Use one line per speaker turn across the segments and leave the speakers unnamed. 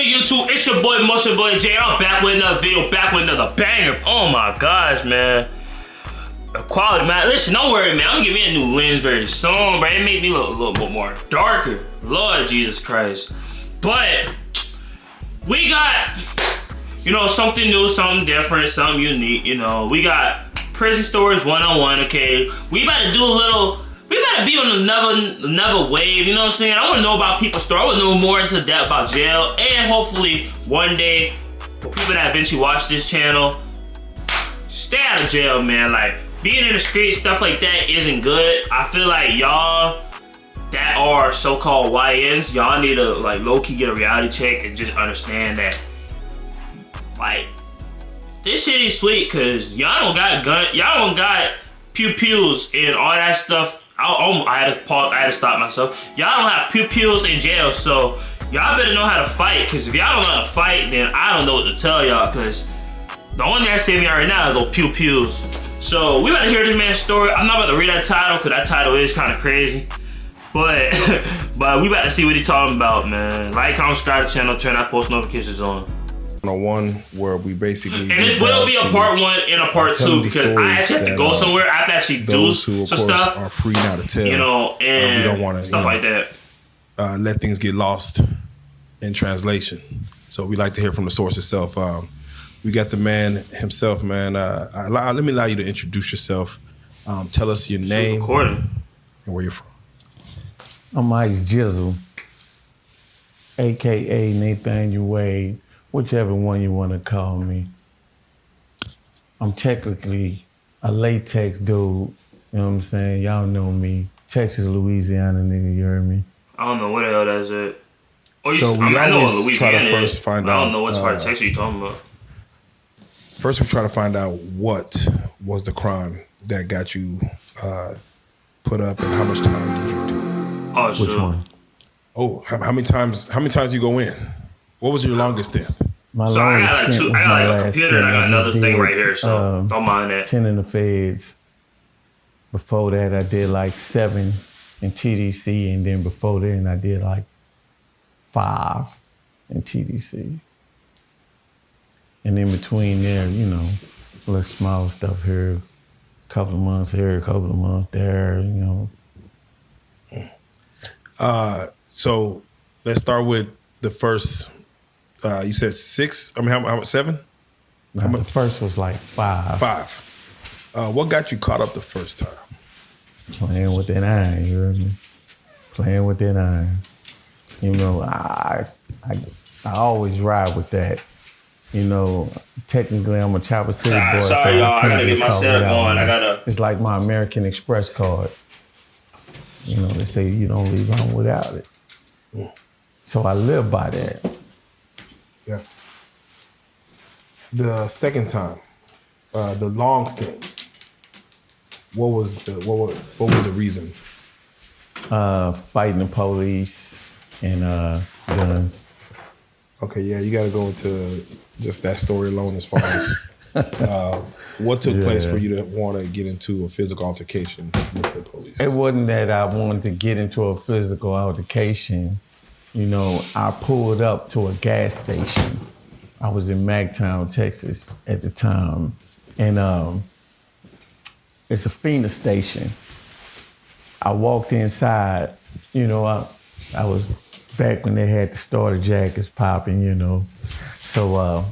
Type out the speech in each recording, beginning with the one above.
good, YouTube? It's your boy, MotionBoy J. I'm back with another video, back with another banger. Oh my gosh, man. Quality, man. Listen, don't worry, man. I'm gonna get me a new lens very soon, bro. It made me look a little bit more darker. Lord Jesus Christ. But we got, something new, something different, something unique, We got prison stories 101, okay? We about to do a little... We better be on another wave, you know what I'm saying? I want to know about people's story. I want to know more into depth about jail. And hopefully, one day, for people that eventually watch this channel, stay out of jail, man. Like, being in the street, stuff like that isn't good. I feel like y'all that are so-called YNs, y'all need to, like, low-key get a reality check and just understand that, like, this shit is sweet, because y'all don't got pew-pews and all that stuff. I had to pause. I had to stop myself. Y'all don't have pew-pews in jail, so y'all better know how to fight. Cause if y'all don't know how to fight, then I don't know what to tell y'all. Cause the only thing that's saving me right now is those pew-pews. So we about to hear this man's story. I'm not about to read that title, cause that title is kind of crazy. But we about to see what he talking about, man. Like, comment, subscribe to the channel, turn that post notifications on.
One where we basically,
and this will be a part 1 and a part 2 because I actually have to go somewhere. I have to actually do some stuff.
Are free now to tell,
and
we don't want to
stuff like that.
Let things get lost in translation. So we like to hear from the source itself. We got the man himself, man. Let me allow you to introduce yourself. Tell us your name and where you're from.
I'm Ice Jizzle, aka Nathaniel Wade. Whichever one you want to call me. I'm technically a latex dude. You know what I'm saying? Y'all know me. Texas, Louisiana, nigga, you heard me?
I don't know what the hell that's it.
So we always try to first find out.
I don't know what part of Texas you're talking about.
First, we try to find out what was the crime that got you put up, and how much time did you do?
Oh, sure.
Which one?
Oh, how many times you go in? What was your longest stint?
My
so I
longest
got like
stint
I got like a
last
computer and I got another thing
did,
right here, so don't mind that.
10 in the feds. Before that, I did like 7 in TDC, and then before then, I did like 5 in TDC. And in between there, little small stuff here, a couple of months here, a couple of months there,
So let's start with the first. You said 6. I mean, how much? 7?
No, the first was like 5.
5. What got you caught up the first time?
Playing with that iron, you heard me? Playing with that iron. I always ride with that. Technically I'm a Chopper City boy.
Sorry, y'all. I gotta get my setup on.
It's like my American Express card. They say you don't leave home without it.
Mm.
So I live by that.
Yeah. The second time, the long stint. What was the reason?
Fighting the police and guns.
Okay, yeah, you got to go into just that story alone as far as what took place for you to want to get into a physical altercation with the police.
It wasn't that I wanted to get into a physical altercation. I pulled up to a gas station. I was in Magtown, Texas at the time. And it's a FINA station. I walked inside, I was back when they had the starter jackets popping, So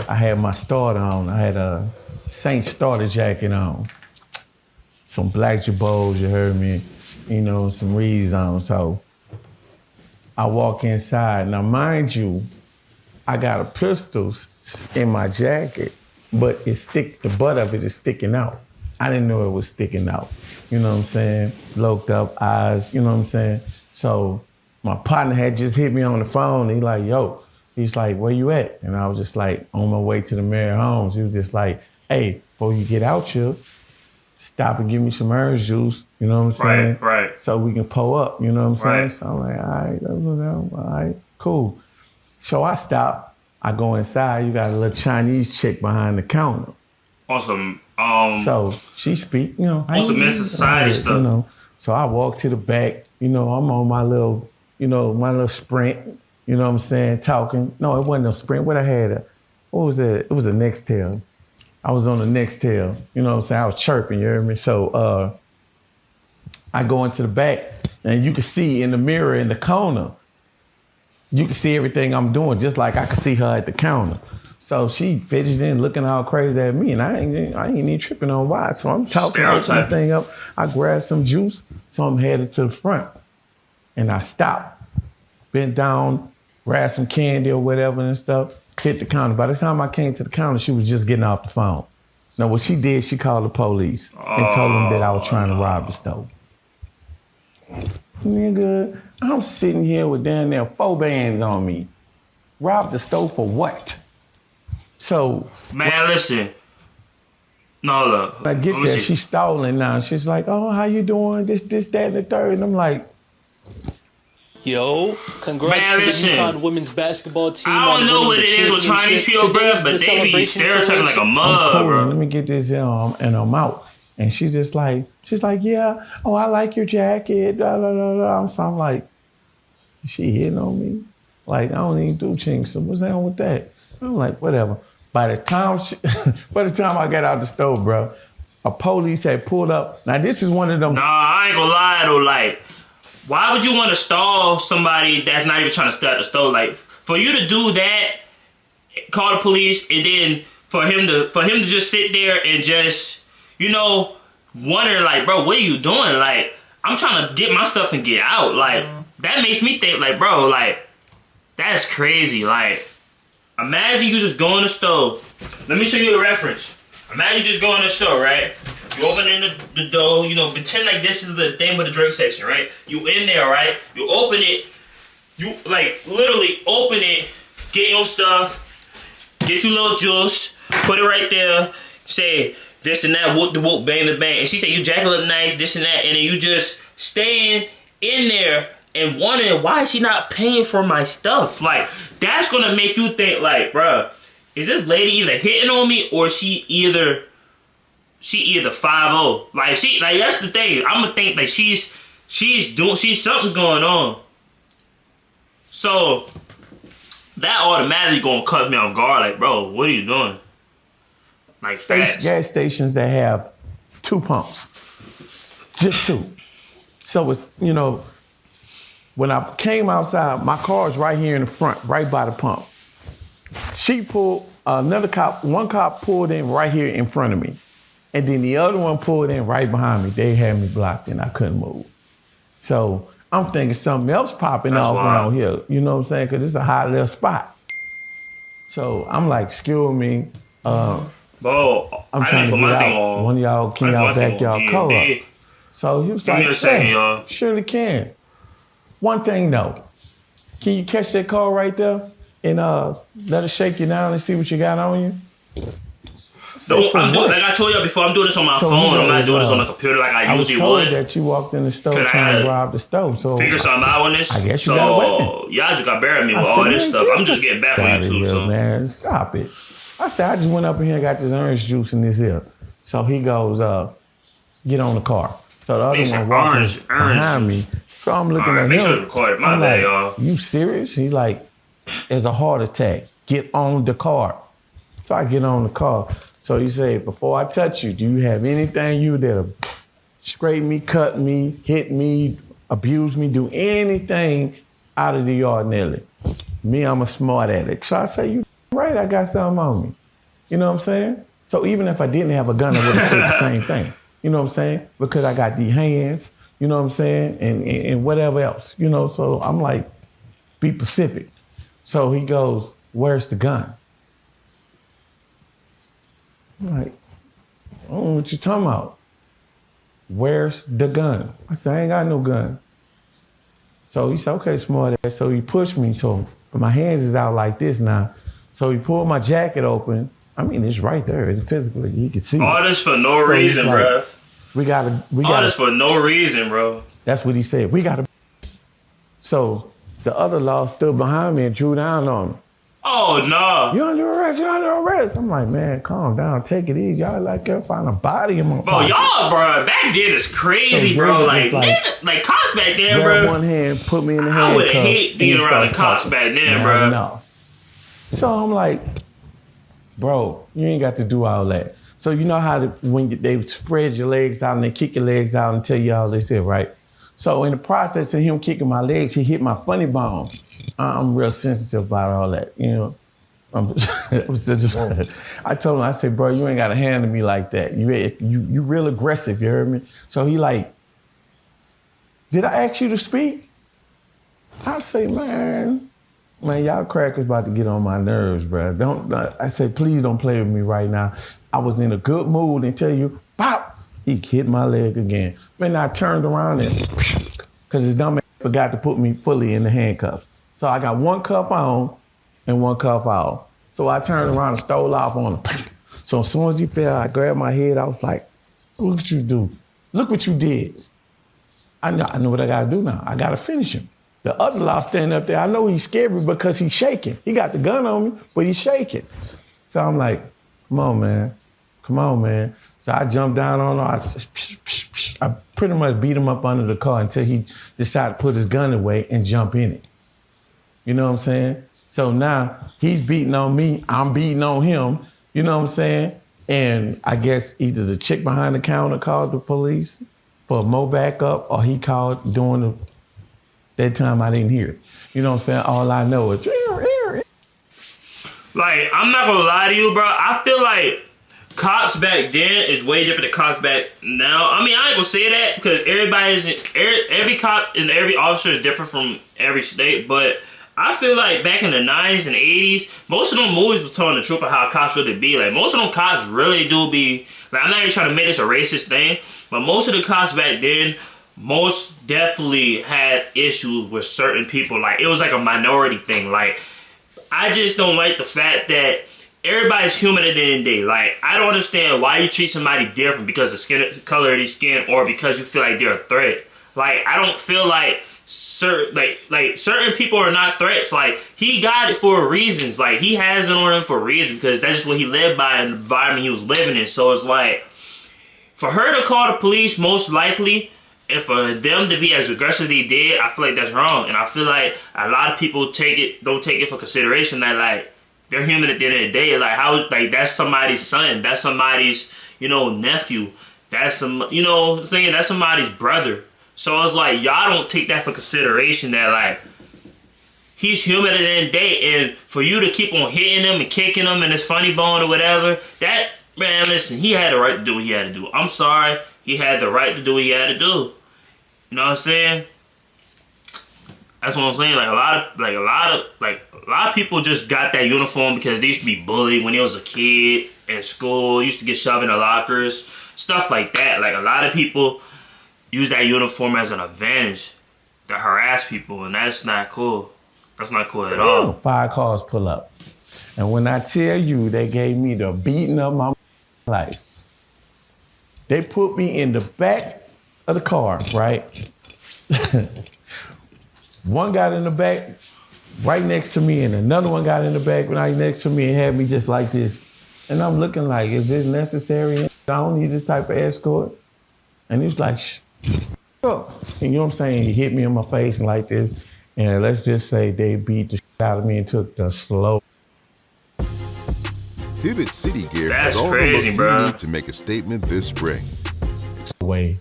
I had my starter on. I had a Saint starter jacket on. Some black jabots, you heard me, some Reeves on. So I walk inside. Now, mind you, I got a pistol in my jacket, but the butt of it is sticking out. I didn't know it was sticking out. You know what I'm saying? Loked up eyes, you know what I'm saying? So my partner had just hit me on the phone. He's like, where you at? And I was just like, on my way to the mayor homes. He was just like, hey, before you get out here, stop and give me some orange juice, you know what I'm saying?
Right.
So we can pull up, you know what I'm saying?
Right.
So I'm like, all right, cool. So I stop, I go inside, you got a little Chinese chick behind the counter.
Awesome.
So she speak,
Awesome Mr. Society stuff.
So I walk to the back, I'm on my little, my little sprint, You know what I'm saying? Talking. No, it wasn't no Sprint. What I had, what was it? It was a Nextel. I was on the Nextel. You know what I'm saying? I was chirping, you hear me? So I go into the back, and you can see in the mirror in the corner, you can see everything I'm doing, just like I could see her at the counter. So she fidgeting, looking all crazy at me, and I ain't even tripping on why. So I'm talking, opening the thing up. I grabbed some juice, so I'm headed to the front. And I stopped, bent down, grabbed some candy or whatever and stuff, hit the counter. By the time I came to the counter, she was just getting off the phone. Now, what she did, she called the police and told them that I was trying to rob the store. Nigga, I'm sitting here with down there 4 bands on me. Rob the store for what? So,
man, listen. No, look.
When I get there, she's stalling now. She's like, oh, how you doing? This, that, and the third. And I'm like,
yo, congrats to the UConn women's basketball team.
I don't know what it is with Chinese people, bro, but they be stereotyping like a mug, bro.
Let me get this in, and I'm out. And she's like, yeah, oh, I like your jacket, blah, blah, blah, blah. So I'm like, is she hitting on me? Like, I don't even do chinks, so what's wrong with that? I'm like, whatever. By the time I got out the stove, bro, a police had pulled up. Now, this is one of them.
Nah, I ain't gonna lie, though. Like, why would you want to stall somebody that's not even trying to start the stove? Like, for you to do that, call the police, and then for him to just sit there and just, you know, wonder, like, bro, what are you doing? Like, I'm trying to get my stuff and get out. Like, that makes me think, like, bro, like, that's crazy. Like, imagine you just go in the store. Let me show you a reference. Imagine you just go in the store, right? You open in the door, you know, pretend like this is the thing with the drink section, right? You in there, right? You open it, you like literally open it, get your stuff, get your little juice, put it right there, say this and that, whoop the whoop, bang the bang. And she said, you jacket look nice, this and that, and then you just staying in there and wondering why is she not paying for my stuff? Like, that's gonna make you think, like, bruh, is this lady either hitting on me or she either 5-0? Like, that's the thing. I'm gonna think like she's something's going on. So that automatically gonna cut me off guard. Like, bro, what are you doing? Like,
gas stations that have 2 pumps, just 2. So it's, you know, when I came outside, my car's right here in the front, right by the pump. She pulled, one cop pulled in right here in front of me. And then the other one pulled in right behind me. They had me blocked and I couldn't move. So I'm thinking something else popping off around here. You know what I'm saying? Because it's a hot little spot. So I'm like, excuse me.
Bro,
I'm trying to get out. One of y'all, can y'all back y'all car up? So he was like,
give me a second, y'all.
Surely can. One thing though, can you catch that car right there and let it shake you down and see what you got on you?
Like I told y'all before, I'm doing this on my phone. I'm not doing this on the computer like I usually would.
I was told that you walked in the store trying to rob the store. So
figure something out on this.
I guess you got away.
Y'all just got buried me with all this stuff. I'm just getting back on you too. So
man, stop it. I said I just went up in here and got this orange juice in this here. So he goes, get on the car. So the other one walking behind me. So I'm looking at him.
Make sure it's recorded. My bad, y'all.
You serious? He's like, it's a heart attack. Get on the car. So I get on the car. So he said, before I touch you, do you have anything you that'll scrape me, cut me, hit me, abuse me, do anything out of the ordinary? Me, I'm a smart addict. So I say, you right, I got something on me. You know what I'm saying? So even if I didn't have a gun, I would have said the same thing. You know what I'm saying? Because I got these hands, you know what I'm saying? And whatever else, you know? So I'm like, be Pacific. So he goes, where's the gun? I'm like, I don't know what you talking about. Where's the gun? I said, I ain't got no gun. So he said, okay, smart ass. So he pushed me. So my hands is out like this now. So he pulled my jacket open. I mean, it's right there. It's physically, you can see.
All this for no reason, like, bro.
We gotta.
All this for no reason, bro.
That's what he said. We gotta. So the other law stood behind me and drew down on me.
Oh no.
You under arrest, you under arrest. I'm like, man, calm down, take it easy. Y'all like to find a body in my
Bro,
pocket.
y'all, bro, back then is crazy,
So
bro.
Greg
Like cops back then,
grab
bro.
one hand, put me in the handcuff.
I would have hated being around the cops back then, bro.
Enough. So I'm like, bro, you ain't got to do all that. So you know how when they spread your legs out and they kick your legs out and tell you all this, right? So in the process of him kicking my legs, he hit my funny bone. I'm real sensitive about all that, you know. I told him, I said, bro, you ain't got to handle me like that. You real aggressive, you heard me? So he like, did I ask you to speak? I say, man, y'all crackers about to get on my nerves, bro. I said, please don't play with me right now. I was in a good mood until you, pop, he hit my leg again. Man, I turned around and, because his dumb ass forgot to put me fully in the handcuffs. So I got one cuff on and one cuff off. So I turned around and stole off on him. So as soon as he fell, I grabbed my head. I was like, look what you do. Look what you did. I know what I got to do now. I got to finish him. The other law standing up there, I know he's scary because he's shaking. He got the gun on me, but he's shaking. So I'm like, come on, man. Come on, man. So I jumped down on him. I pretty much beat him up under the car until he decided to put his gun away and jump in it. You know what I'm saying? So now he's beating on me, I'm beating on him, you know what I'm saying? And I guess either the chick behind the counter called the police for more backup or he called during that time I didn't hear it. You know what I'm saying? All I know is,
like, I'm not gonna lie to you, bro. I feel like cops back then is way different than cops back now. I mean, I ain't gonna say that because every cop and every officer is different from every state, but I feel like back in the 90s and 80s, most of them movies was telling the truth of how cops really be. Like, most of them cops really do be, like, I'm not even trying to make this a racist thing, but most of the cops back then most definitely had issues with certain people. Like, it was like a minority thing. Like, I just don't like the fact that everybody's human at the end of the day. Like, I don't understand why you treat somebody different because of the color of their skin or because you feel like they're a threat. Like, I don't feel like certain people are not threats. Like, he got it for reasons. Like, he has it on him for a reason because that's just what he lived by and the environment he was living in. So it's like, for her to call the police most likely, and for them to be as aggressive as they did, I feel like that's wrong. And I feel like a lot of people don't take it for consideration that, like, they're human at the end of the day. Like, how, like, that's somebody's son. That's somebody's, nephew. That's that's somebody's brother. So it's like, y'all don't take that for consideration that, like, he's human at the end of the day. And for you to keep on hitting him and kicking him in his funny bone or whatever, that, man, listen, he had the right to do what he had to do. I'm sorry. He had the right to do what he had to do. You know what I'm saying? That's what I'm saying. Like, a lot of people just got that uniform because they used to be bullied when they was a kid in school. Used to get shoved in the lockers, stuff like that. Like, a lot of people use that uniform as an advantage to harass people, and that's not cool. That's not cool at all.
5 cars pull up, and when I tell you, they gave me the beating of my life. They put me in the back of the car, right? One got in the back right next to me, and another one got in the back right next to me and had me just like this. And I'm looking like, is this necessary? I don't need this type of escort. And he's like, shh. And you know what I'm saying? He hit me in my face like this. And let's just say they beat the shit out of me and took the slow.
Hibbett City Gear
That's
has all
crazy,
the looks
bro.
you need to make a statement this spring.
Way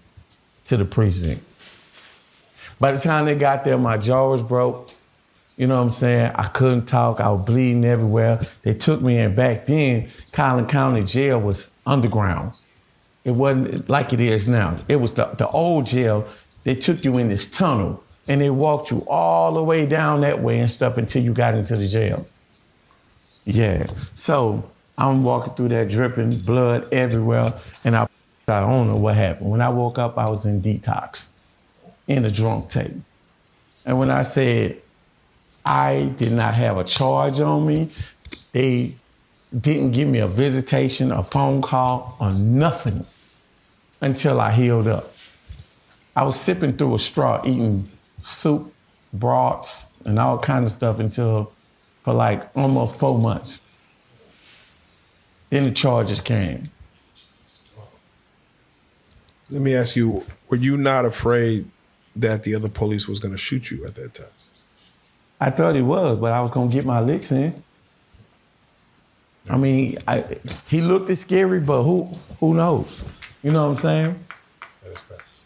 to the precinct. By the time they got there, my jaw was broke. You know what I'm saying? I couldn't talk. I was bleeding everywhere. They took me in. Back then, Collin County Jail was underground. It wasn't like it is now. It was the old jail. They took you in this tunnel, and they walked you all the way down that way and stuff until you got into the jail. Yeah. So I'm walking through that dripping blood everywhere, and I don't know what happened. When I woke up, I was in detox, in a drunk tank. And when I said I did not have a charge on me, they didn't give me a visitation, a phone call, or nothing until I healed up. I was sipping through a straw, eating soup, broths, and all kinds of stuff until for like almost 4 months. Then the charges came.
Let me ask you, were you not afraid that the other police was going to shoot you at that time?
I thought he was, but I was going to get my licks in. I mean, he looked scary, but who knows? You know what I'm saying?
That is facts.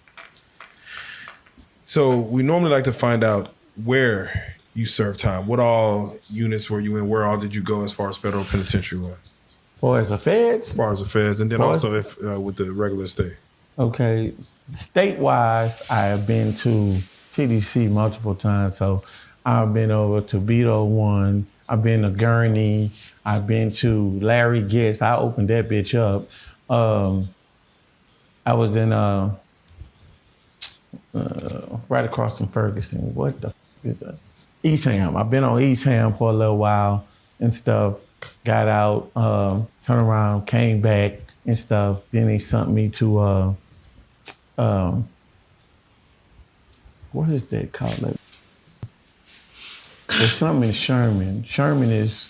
So we normally like to find out where you served time. What all units were you in? Where all did you go as far as federal penitentiary went?
As far as the feds?
As far as the feds, and then also if with the regular state.
Okay. State-wise, I have been to TDC multiple times. So I've been over to Beto 1. I've been to Gurney. I've been to Larry Guest. I opened that bitch up. I was in right across from Ferguson. What the f is that? East Ham. I've been on East Ham for a little while and stuff. Got out, turned around, came back and stuff. Then they sent me to what is that called? There's something in Sherman. Sherman is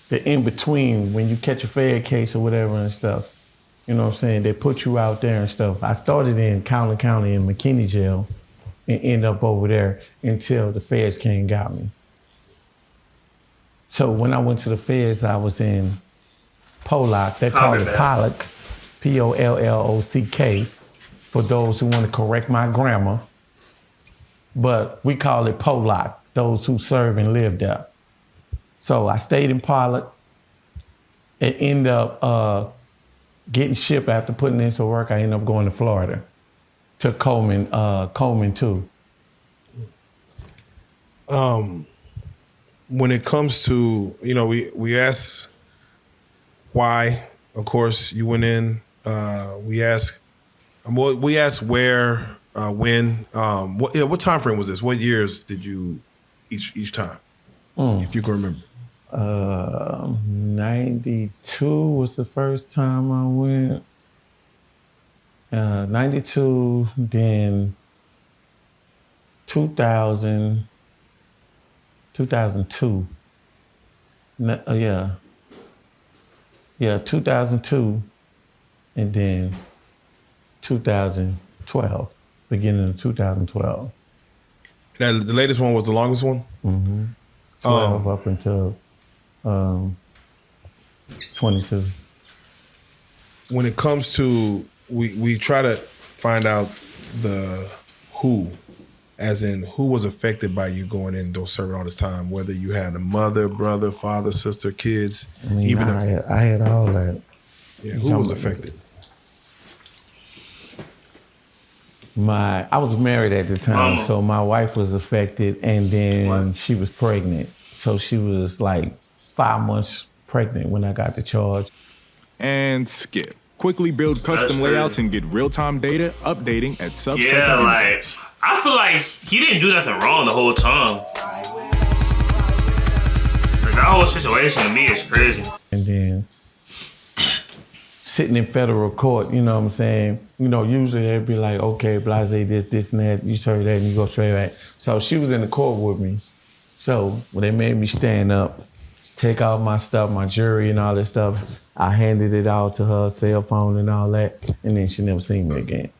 the in-between when you catch a Fed case or whatever and stuff. You know what I'm saying? They put you out there and stuff. I started in County County in McKinney Jail and ended up over there until the feds came and got me. So when I went to the feds, I was in Pollock. They call it Pollock, Pollock, for those who want to correct my grammar. But we call it Pollock, those who serve and live there. So I stayed in Pollock and ended up getting shipped after putting into work. I ended up going to Florida, to Coleman too.
When it comes to, we ask why, of course, you went in. We ask where, when. What time frame was this? What years did you each time, if you can remember?
92 was the first time I went. 92, then 2000. 2002. Yeah, 2002, and then 2012, beginning of 2012.
Now, the latest one was the longest one?
Mm-hmm. 12 up until 22.
When it comes to, we try to find out the who, as in who was affected by you going in and serving all this time, whether you had a mother, brother, father, sister, kids.
I mean, I had all that.
Yeah, who was affected?
I was married at the time, so my wife was affected, and then she was pregnant. So she was like 5 months pregnant when I got the charge.
And skip. Quickly build custom layouts and get real-time data updating at sub-second.
Yeah, like, I feel like he didn't do nothing wrong the whole time. Like, that whole situation to me is crazy.
And then sitting in federal court, you know what I'm saying? Usually they'd be like, okay, blase, this, and that, you serve that, and you go straight back. So she was in the court with me. So when they made me stand up, take out my stuff, my jewelry and all that stuff, I handed it all to her, cell phone and all that, and then she never seen me again.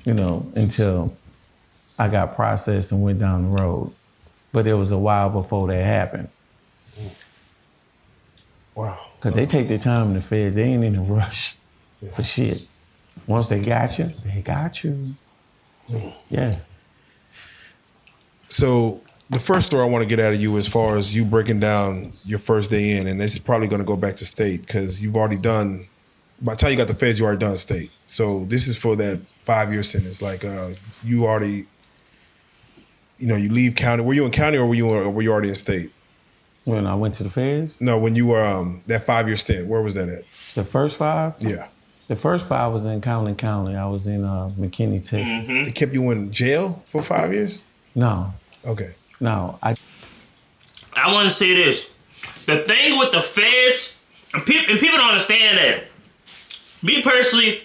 Until I got processed and went down the road. But it was a while before that happened.
Wow.
Because they take their time in the Fed. They ain't in a rush for shit. Once they got you, they got you. Yeah.
So the first story I want to get out of you as far as you breaking down your first day in, and it's probably going to go back to state because you've already done, by the time you got the feds, you already done state. So this is for that 5-year sentence. Like you already, you leave county. Were you in county or were you already in state?
When I went to the feds?
No, when you were that 5-year stint, where was that at?
The first 5?
Yeah.
The first 5 was in County. I was in McKinney, Texas.
They kept you in jail for 5 years?
No.
Okay.
No.
I want to say this. The thing with the feds, and people don't understand that. Me personally,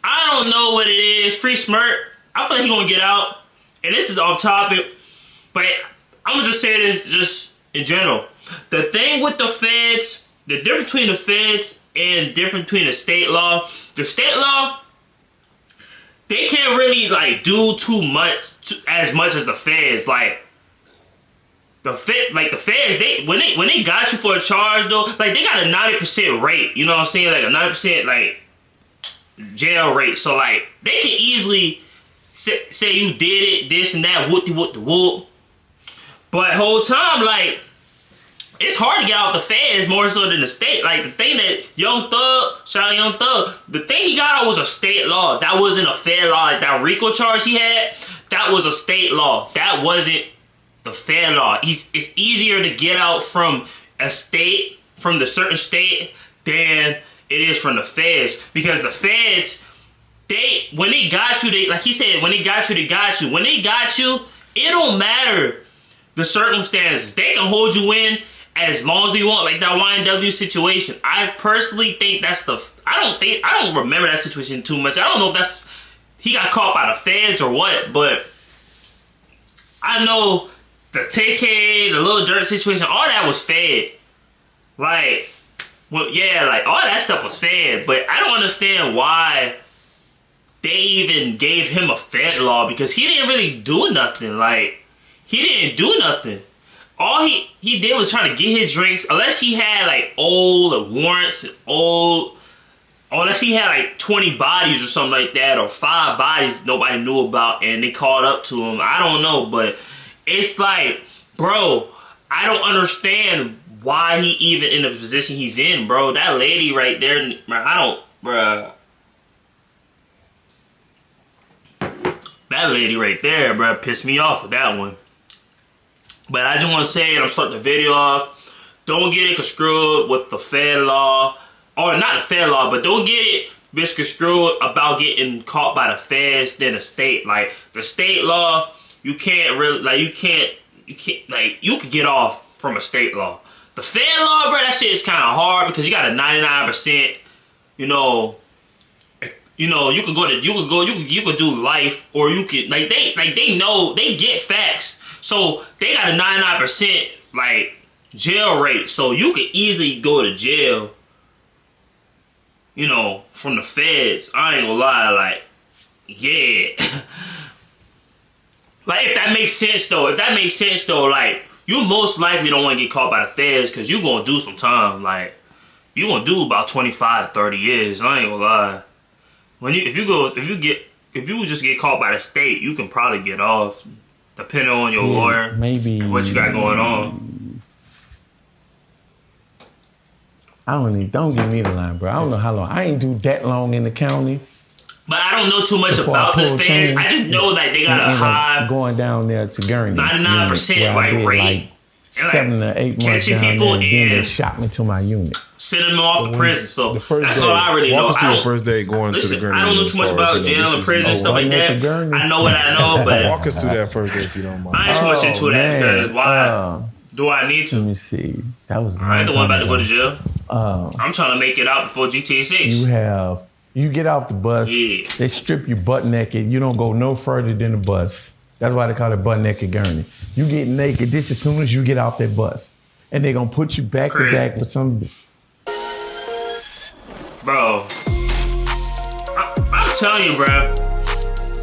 I don't know what it is. Free Smirk, I feel like he's going to get out. And this is off topic, but I'm gonna just say this just in general. The thing with the feds, the difference between the feds and the difference between the state law, they can't really like do too much as much as the feds. Like the feds, when they got you for a charge though, like they got a 90% rate. You know what I'm saying? Like a 90% like jail rate. So like they can easily say you did it, this and that, whoop-de-whoop-de-whoop. But whole time, like, it's hard to get out the feds more so than the state. Like, the thing that Young Thug, shout out Young Thug, the thing he got out was a state law. That wasn't a fed law. Like, that RICO charge he had, that was a state law. That wasn't the fed law. It's easier to get out from a state, from the certain state, than it is from the feds. Because the feds, when they got you, like he said, when they got you, they got you. When they got you, it don't matter the circumstances. They can hold you in as long as they want, like that YNW situation. I personally think that's I don't remember that situation too much. I don't know if he got caught by the feds or what, but I know the TK, the Lil Durk situation, all that was fed. Like, well, yeah, like all that stuff was fed, but I don't understand why they even gave him a fed law, because he didn't really do nothing. Like, he didn't do nothing. All he did was trying to get his drinks, unless he had like old warrants, unless he had like 20 bodies or something like that, or 5 bodies nobody knew about and they called up to him. I don't know, but it's like, bro, I don't understand why he even in the position he's in, bro. That lady right there, bruh. That lady right there, bruh, pissed me off with that one. But I just want to say, and I'm starting the video off, don't get it construed with the fed law, or not the fed law, but don't get it misconstrued about getting caught by the feds than the state. Like, the state law, you can't really, like, you can get off from a state law. The fed law, bro, that shit is kind of hard because you got a 99%, you could do life, or you could, they know, they get facts. So they got a 99% like jail rate. So you could easily go to jail, from the feds. I ain't gonna lie, like, yeah. Like, if that makes sense though, like, you most likely don't want to get caught by the feds because you gonna do some time. Like, you gonna do about 25 to 30 years. I ain't gonna lie. If you just get caught by the state, you can probably get off, depending on your lawyer,
maybe
what you got going on.
Don't give me the line, bro. I don't know how long. I ain't do that long in the county.
But I don't know too much about the feds. I just know that they got a high
going down there to Gurney,
99% like rate.
Like 7 to 8 months down
people
there, and then they shot me to my unit.
Sending them off to prison. So
the first
that's
day,
all I really know.
Walk us through the first day going to the Gurney.
I don't know too much about jail and prison and stuff like that. I know what I know, but
walk us through that first day if you don't mind.
I ain't too much into that because why? Do I need to?
Let me see. That was.
I ain't the one about to go to jail. I'm trying to make it out before GTA 6.
You get off the bus.
Yeah.
They strip you butt naked. You don't go no further than the bus. That's why they call it butt naked Gurney. You get naked just as soon as you get off that bus, and they're gonna put you back to back with some.
Bro, I'm telling you, bro.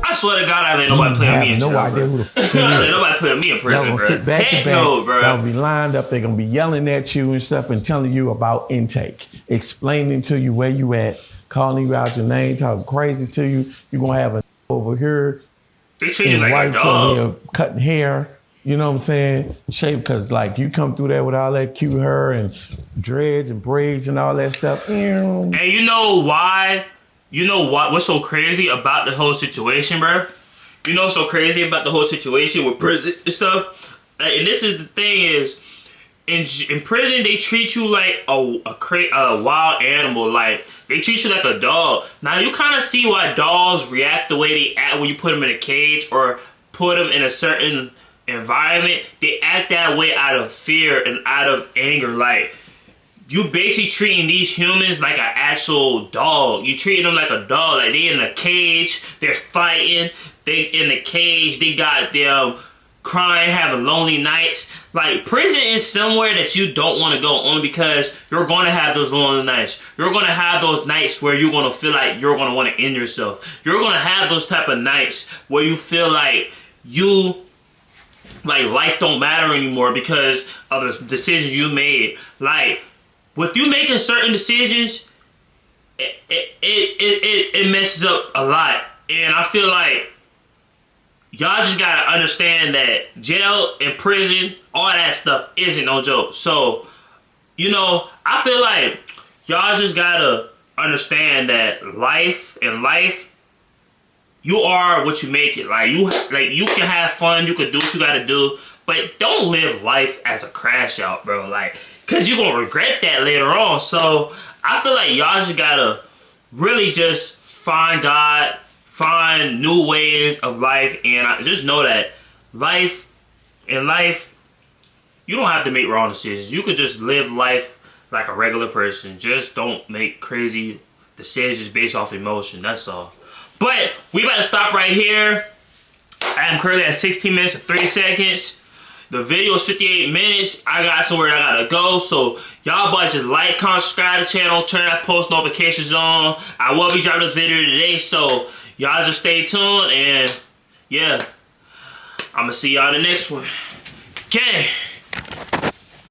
I swear to God, I ain't nobody playing me in jail. No idea who the fuck ain't nobody putting me in prison, bro. Sit back to back. No, bro.
They'll be lined up. They're gonna be yelling at you and stuff and telling you about intake, explaining to you where you at, calling you out your name, talking crazy to you. You're gonna have a over here.
They treat you like a dog.
Here, cutting hair. You know what I'm saying? Shape, because like you come through there with all that cute hair and dreads and braids and all that stuff.
And you know why? You know what's so crazy about the whole situation, bro? You know what's so crazy about the whole situation with prison and stuff? And this is the thing is, in prison, they treat you like a wild animal. Like, they treat you like a dog. Now, you kind of see why dogs react the way they act when you put them in a cage or put them in a certain environment. They act that way out of fear and out of anger. Like, you basically treating these humans like an actual dog. You treating them like a dog. Like, they in a cage, they're fighting, they in the cage, they got them crying, having lonely nights. Like, prison is somewhere that you don't want to go, only because you're going to have those lonely nights. You're going to have those nights where you're going to feel like you're going to want to end yourself. You're going to have those type of nights where you feel like life don't matter anymore because of the decisions you made. Like, with you making certain decisions, it messes up a lot. And I feel like y'all just gotta understand that jail and prison, all that stuff isn't no joke. So, you know, I feel like y'all just gotta understand that life, you are what you make it. Like you can have fun, you can do what you gotta do, but don't live life as a crash out, bro. Like, cause you're gonna regret that later on. So I feel like y'all just gotta really just find God, find new ways of life, and I just know that life, you don't have to make wrong decisions. You could just live life like a regular person. Just don't make crazy decisions based off emotion. That's all. But we about to stop right here. I am currently at 16 minutes and 3 seconds. The video is 58 minutes. I got somewhere I gotta go. So y'all about to just like, comment, subscribe to the channel, turn that post notifications on. I will be dropping this video today, so y'all just stay tuned, and yeah, I'm gonna see y'all in the next one. Okay.